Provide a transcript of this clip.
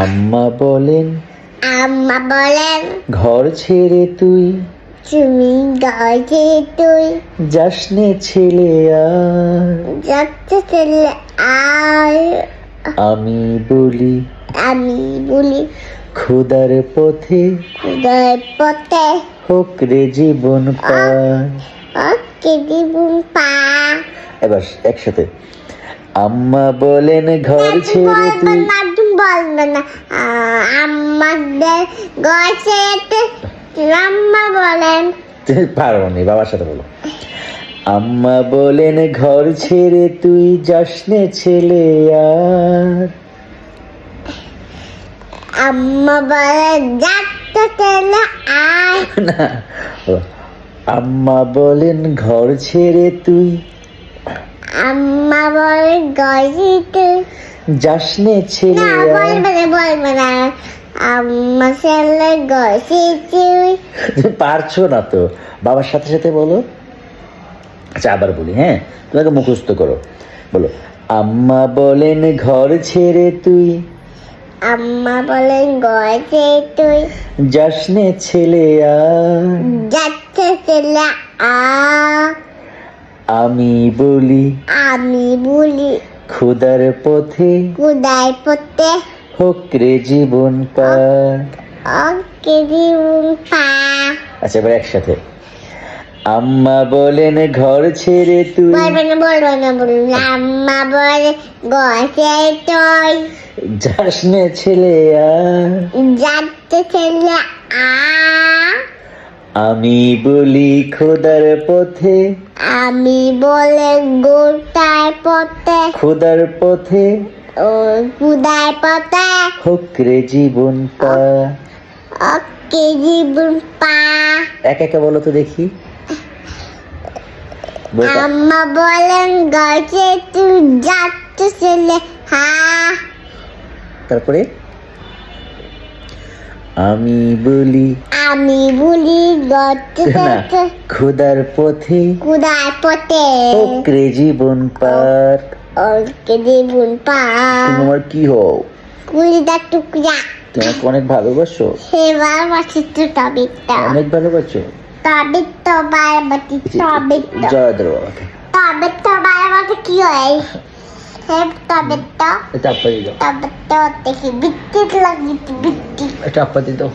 আম্মা বলেন আম্মা বলেন ঘর ছেড়ে তুই তুমি গাছে তুই যাসনে ছেলে আর যাচ্ছে ছেলে আর আমি বলি আমি বলি খোদার পথে খুদার পথে হোক রে জীবন পার। ওকে জীবন পা এবার একসাথে আম্মা বলেন ঘর ছেড়ে তুই বলবে না আমাদের গাছেতে আম্মা বলেন পারবো নি, বাবার সাথে বলো। আম্মা বলেন ঘর ছেড়ে তুই যাসনে ছেলে আর আম্মা বলেন যাচ্ছে ছেলে আর না, আম্মা বলেন ঘর ছেড়ে তুই আম্মা বলেন গাছেতে যাসনে ছেলে না আর বলবে না আম্মা ছেলে গাছেতে তুমি পারছো না তো, বাবার সাথে সাথে বলো। আচ্ছা আবার বলি, হ্যাঁ তোমাকে মুখস্থ করো, বলো আম্মা বলেন ঘর ছেড়ে তুই আম্মা বলেন গাছে তুই যাসনে ছেলে আর যাচ্ছে ছেলে আর আমি বলি আমি বলি খোদার পথে খুদার পথে হোক রে জীবন পার। ওকে জীবন পা আচ্ছা এবার একসাথে আম্মা বলেন ঘর ছেড়ে তুই বলবে না আম্মা বলে গাছে তুই যাসনে ছেলে আর যাচ্ছে ছেলে আর আমি বলি খোদার পথে আমি বলে গোটার পথে খোদার পথে ও খুদার পথে হোক রে জীবন পার। ওকে জীবন পা একা একা বলো তো দেখি। বলটা। আম্মা বলেন গাছে তুই যাচ্ছে ছেলে হা তারপরে আমি বলি আমি বলি গাছে না, যাচ্ছে খোদার পথে খুদার পথে হোক রে জীবন পার। ওকে জীবন পা তুমি আমার কি হও? কুড়িটা টুকরা তুমি আমাকে অনেক ভালোবাসো, সেবার বাসি তো তবে তো অনেক ভালোবাসো। তবে তো বারবাটি তবে তো জয় দেবো আমাকে। তবে তো বারবাটি কি হয় তবে তো এটা আপা দিয়ে দাও, তবে তো দেখি বিদ্যুৎ লাগি বিদ্যুৎ এটা আপা দিয়ে দাও।